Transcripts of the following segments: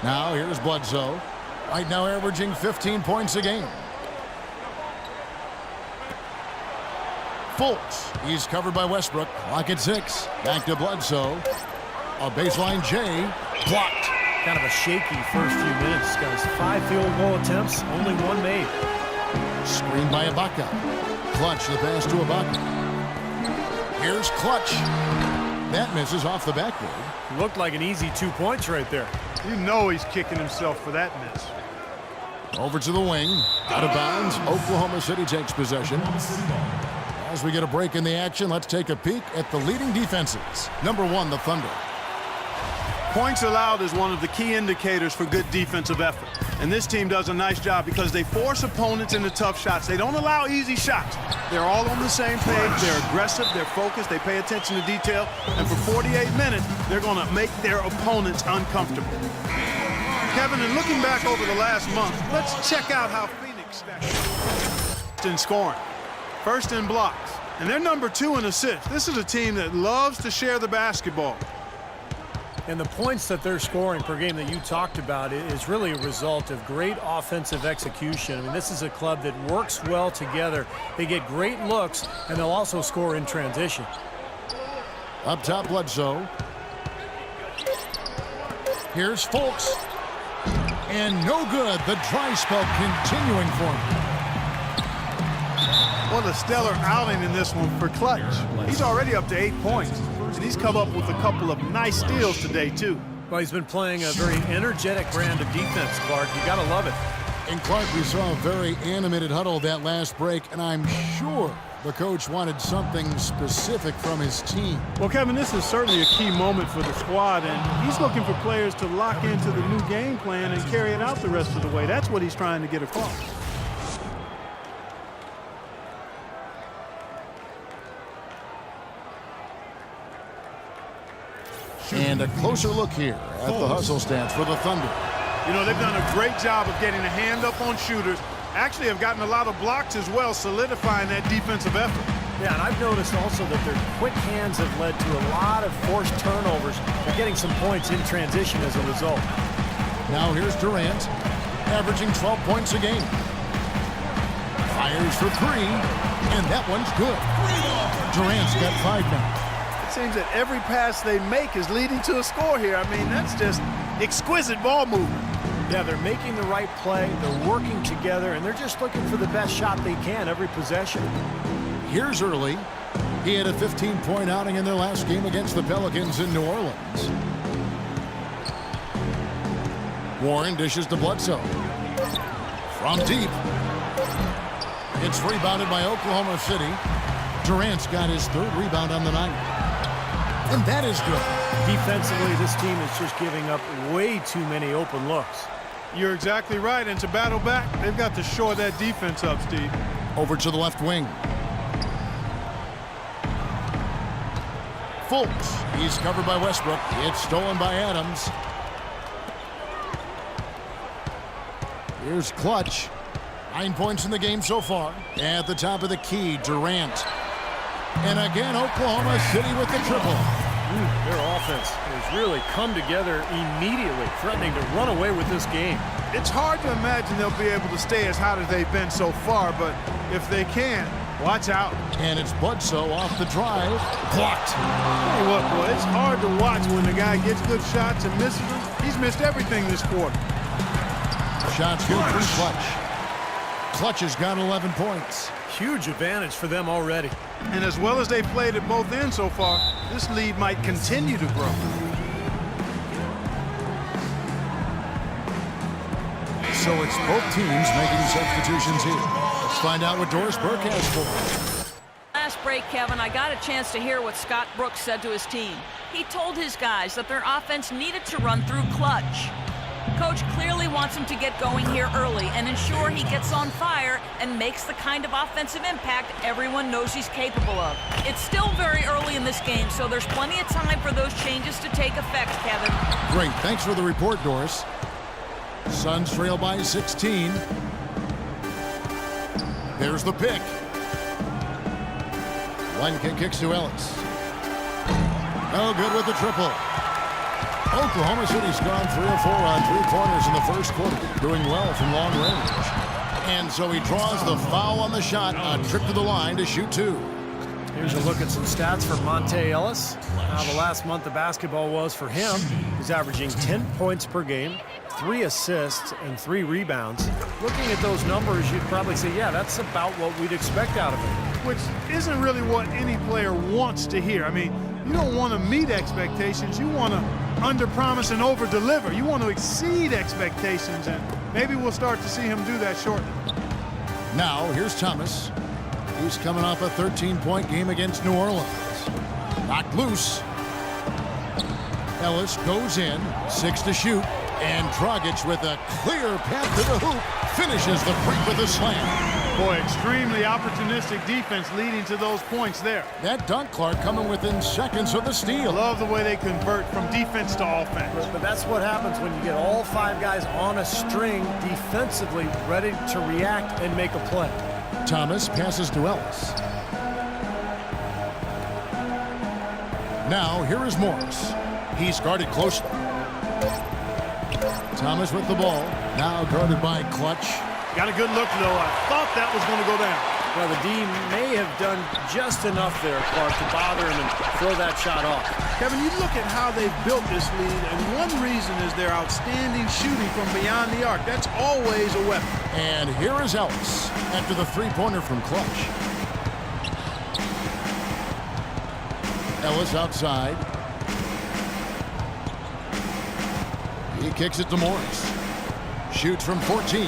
Now here's Bledsoe. Right now averaging 15 points a game. Fultz. He's covered by Westbrook. Clock at 6. Back to Bledsoe. A baseline J. Blocked. Kind of a shaky first few minutes, guys. 5 field goal attempts, only 1 made. Screened by Ibaka. Clutch the pass to Ibaka. Here's Clutch. That misses off the backboard. Looked like an easy 2 points right there. You know he's kicking himself for that miss. Over to the wing. Out of bounds. Oklahoma City takes possession. As we get a break in the action, let's take a peek at the leading defenses. Number 1, the Thunder. Points allowed is one of the key indicators for good defensive effort. And this team does a nice job because they force opponents into tough shots. They don't allow easy shots. They're all on the same page. They're aggressive. They're focused. They pay attention to detail. And for 48 minutes, they're going to make their opponents uncomfortable. Kevin, and looking back over the last month, let's check out how Phoenix stacked in scoring. First in blocks. And they're number 2 in assists. This is a team that loves to share the basketball. And the points that they're scoring per game that you talked about is really a result of great offensive execution. I mean, this is a club that works well together. They get great looks, and they'll also score in transition. Up top, Bledsoe. Here's Fultz. And no good. The dry spell continuing for him. What a stellar outing in this one for Clutch. He's already up to 8 points, and he's come up with a couple of nice steals today, too. Well, he's been playing a very energetic brand of defense, Clark. You got to love it. And Clark, we saw a very animated huddle that last break, and I'm sure the coach wanted something specific from his team. Well, Kevin, this is certainly a key moment for the squad, and he's looking for players to lock into the new game plan and carry it out the rest of the way. That's what he's trying to get across. And a closer look here at the hustle stats for the Thunder. You know, they've done a great job of getting a hand up on shooters. Actually have gotten a lot of blocks as well, solidifying that defensive effort. Yeah, and I've noticed also that their quick hands have led to a lot of forced turnovers. They're getting some points in transition as a result. Now here's Durant, averaging 12 points a game. Fires for 3, and that one's good. Durant's got 5 now. It seems that every pass they make is leading to a score here. I mean, that's just exquisite ball movement. Yeah, they're making the right play, they're working together, and they're just looking for the best shot they can every possession. Here's Early. He had a 15-point outing in their last game against the Pelicans in New Orleans. Warren dishes to Bledsoe. From deep. It's rebounded by Oklahoma City. Durant's got his 3rd rebound on the night. And that is good. Defensively, this team is just giving up way too many open looks. You're exactly right, and to battle back, they've got to shore that defense up, Steve. Over to the left wing. Fultz. He's covered by Westbrook. It's stolen by Adams. Here's Clutch. 9 points in the game so far. At the top of the key, Durant. And again, Oklahoma City with the triple. Their offense has really come together immediately, threatening to run away with this game. It's hard to imagine they'll be able to stay as hot as they've been so far, but if they can, watch out. And it's Bledsoe off the drive. Blocked. Hey, what, boy, it's hard to watch when the guy gets good shots and misses them. He's missed everything this quarter. Shots good for Clutch. Clutch has got 11 points. Huge advantage for them already. And as well as they've played at both ends so far, this lead might continue to grow. So it's both teams making substitutions here. Let's find out what Doris Burke has for us. Last break, Kevin, I got a chance to hear what Scott Brooks said to his team. He told his guys that their offense needed to run through Clutch. Coach clearly wants him to get going here early and ensure he gets on fire and makes the kind of offensive impact everyone knows he's capable of. It's still very early in this game, so there's plenty of time for those changes to take effect, Kevin. Great. Thanks for the report, Doris. Suns trail by 16. There's the pick. One kick kicks to Ellis. No good with the triple. Oklahoma City's gone 3 of 4 on three-pointers in the first quarter, doing well from long range. And so he draws the foul on the shot, a trip to the line to shoot 2. Here's a look at some stats for Monte Ellis. How the last month of basketball was for him. He's averaging 10 points per game, 3 assists, and 3 rebounds. Looking at those numbers, you'd probably say, yeah, that's about what we'd expect out of him. Which isn't really what any player wants to hear. I mean, you don't want to meet expectations. You want to underpromise and overdeliver. You want to exceed expectations, and maybe we'll start to see him do that shortly. Now, here's Thomas. He's coming off a 13-point game against New Orleans. Knocked loose. Ellis goes in, 6 to shoot, and Dragic with a clear path to the hoop finishes the break with a slam. Boy, extremely opportunistic defense leading to those points there. That dunk, Clark, coming within seconds of the steal. Love the way they convert from defense to offense. But that's what happens when you get all 5 guys on a string defensively, ready to react and make a play. Thomas passes to Ellis. Now, here is Morris. He's guarded closely. Thomas with the ball. Now guarded by Clutch. Got a good look, though. I thought that was going to go down. Well, the D may have done just enough there, Clark, to bother him and throw that shot off. Kevin, you look at how they've built this lead, and one reason is their outstanding shooting from beyond the arc. That's always a weapon. And here is Ellis after the three-pointer from Clutch. Ellis outside. He kicks it to Morris. Shoots from 14,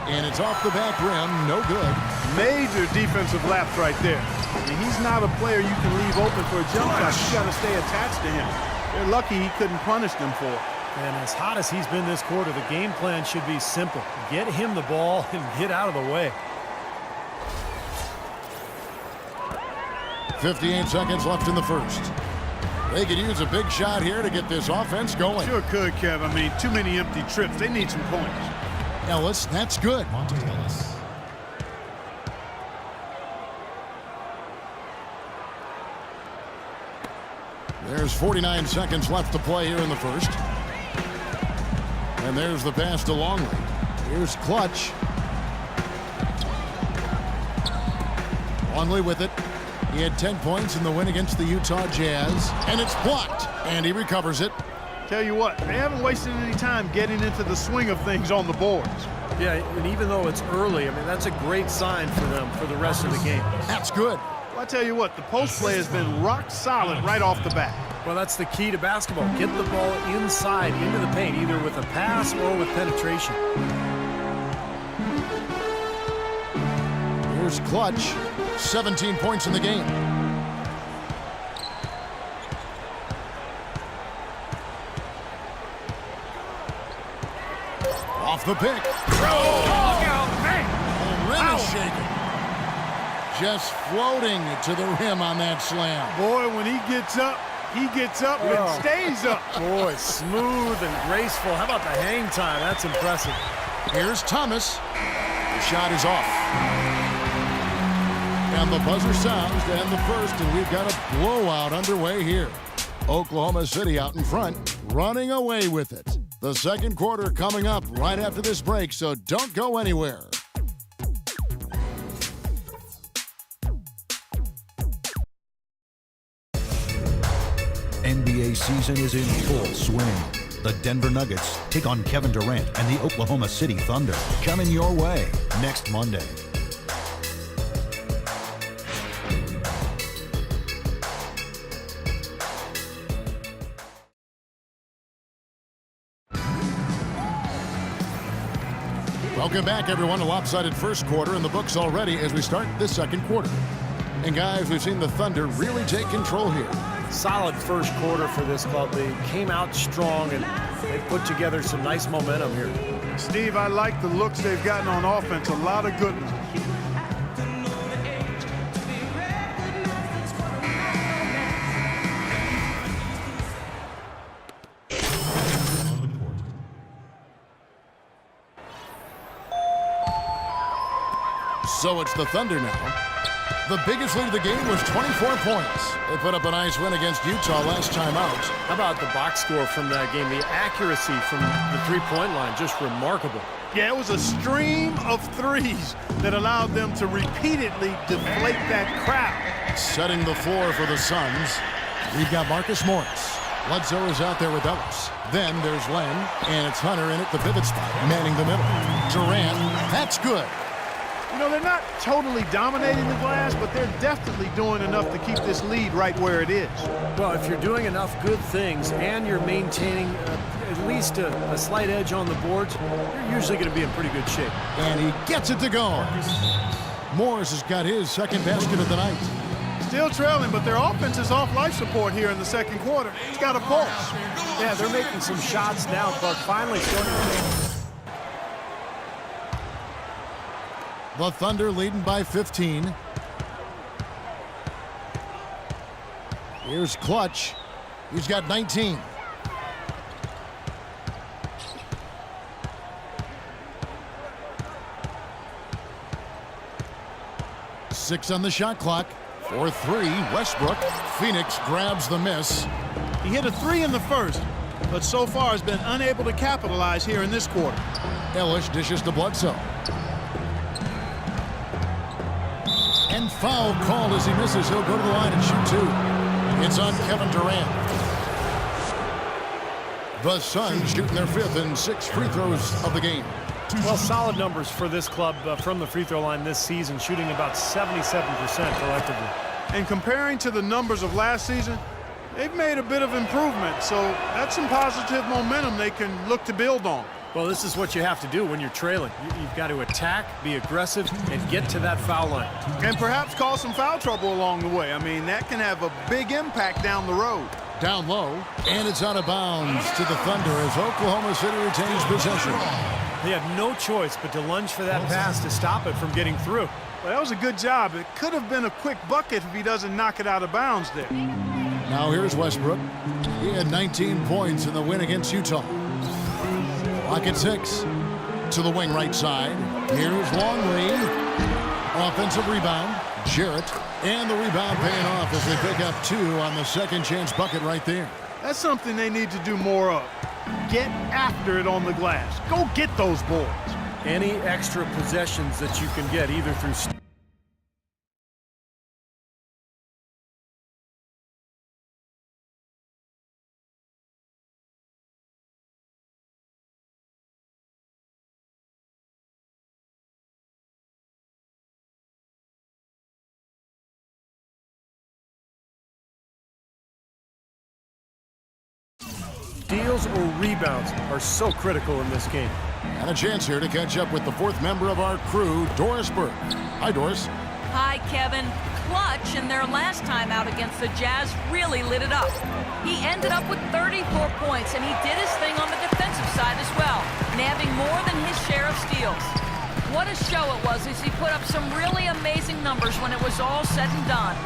and it's off the back rim. No good. Major defensive lapse right there. I mean, he's not a player you can leave open for a jump shot. You got to stay attached to him. They're lucky he couldn't punish them for it. And as hot as he's been this quarter, the game plan should be simple. Get him the ball and get out of the way. 58 seconds left in the first. They could use a big shot here to get this offense going. Sure could, Kev. I mean, too many empty trips. They need some points. Ellis, that's good. Monte Ellis. There's 49 seconds left to play here in the first. And there's the pass to Longley. Here's Clutch. Longley with it. He had 10 points in the win against the Utah Jazz. And it's blocked. And he recovers it. Tell you what, they haven't wasted any time getting into the swing of things on the boards. Yeah, and even though it's early, I mean, that's a great sign for them for the rest of the game. That's good. Well, I tell you what, the post play has been rock solid right off the bat. Well, that's the key to basketball. Get the ball inside, into the paint, either with a pass or with penetration. Here's Clutch. 17 points in the game. Off the pick. Oh, look out, man! The rim is shaking. Just floating to the rim on that slam. Boy, when he gets up and stays up. Boy, smooth and graceful. How about the hang time? That's impressive. Here's Thomas. The shot is off. And the buzzer sounds to end the first, and we've got a blowout underway here. Oklahoma City out in front, running away with it. The second quarter coming up right after this break, so don't go anywhere. NBA season is in full swing. The Denver Nuggets take on Kevin Durant and the Oklahoma City Thunder. Coming your way next Monday. Welcome back, everyone. A lopsided first quarter in the books already as we start this second quarter. And guys, we've seen the Thunder really take control here. Solid first quarter for this club. They came out strong, and they put together some nice momentum here. Steve, I like the looks they've gotten on offense. A lot of good ones. So it's the Thunder now. The biggest lead of the game was 24 points. They put up a nice win against Utah last time out. How about the box score from that game? The accuracy from the three-point line, just remarkable. Yeah, it was a stream of threes that allowed them to repeatedly deflate that crowd. Setting the floor for the Suns, we've got Marcus Morris. Bledsoe is out there with Ellis. Then there's Len, and it's Hunter in at the pivot spot, manning the middle. Durant, that's good. You know, they're not totally dominating the glass, but they're definitely doing enough to keep this lead right where it is. Well, if you're doing enough good things and you're maintaining at least a slight edge on the boards, you're usually going to be in pretty good shape. And he gets it to go. Morris has got his second basket of the night. Still trailing, but their offense is off life support here in the second quarter. It's got a pulse. Yeah, they're making some shots now, but finally starting to make. The Thunder leading by 15. Here's Clutch. He's got 19. Six on the shot clock. 4-3, Westbrook. Phoenix grabs the miss. He hit a three in the first, but so far has been unable to capitalize here in this quarter. Ellis dishes to Bledsoe. And foul called as he misses. He'll go to the line and shoot two. It's on Kevin Durant. The Suns shooting their fifth and 6 free throws of the game. Well, solid numbers for this club from the free throw line this season, shooting about 77% collectively. And comparing to the numbers of last season, they've made a bit of improvement, so that's some positive momentum they can look to build on. Well, this is what you have to do when you're trailing. You've got to attack, be aggressive, and get to that foul line. And perhaps cause some foul trouble along the way. I mean, that can have a big impact down the road. Down low, and it's out of bounds to the Thunder as Oklahoma City retains possession. They have no choice but to lunge for that pass to stop it from getting through. Well, that was a good job. It could have been a quick bucket if he doesn't knock it out of bounds there. Now here's Westbrook. He had 19 points in the win against Utah. Clock at 6. To the wing right side. Here's Longley. Offensive rebound. Jarrett. And the rebound paying off as they pick up 2 on the second chance bucket right there. That's something they need to do more of. Get after it on the glass. Go get those boards. Any extra possessions that you can get either through steals or rebounds are so critical in this game. And a chance here to catch up with the 4th member of our crew, Doris Burke. Hi, Doris. Hi, Kevin. Clutch in their last time out against the Jazz really lit it up. He ended up with 34 points, and he did his thing on the defensive side as well, nabbing more than his share of steals. What a show it was as he put up some really amazing numbers when it was all said and done.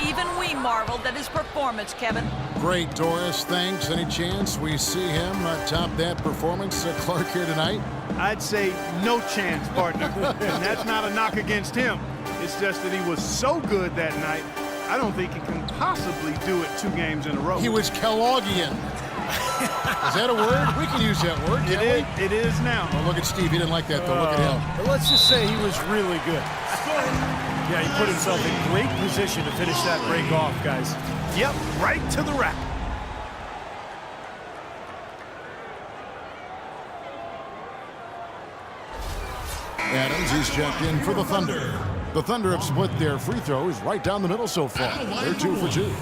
Even we marveled at his performance, Kevin. Great, Doris. Thanks. Any chance we see him top that performance at Clark here tonight? I'd say no chance, partner. And that's not a knock against him. It's just that he was so good that night, I don't think he can possibly do it 2 games in a row. He was Kelloggian. Is that a word? We can use that word. It is now. Oh, look at Steve. He didn't like that, though. Look at him. But let's just say he was really good. Yeah, he put himself in great position to finish that break off, guys. Yep, right to the rack. Adams, he's checked in for the Thunder. The Thunder have split their free throws right down the middle so far. They're 2 for 2.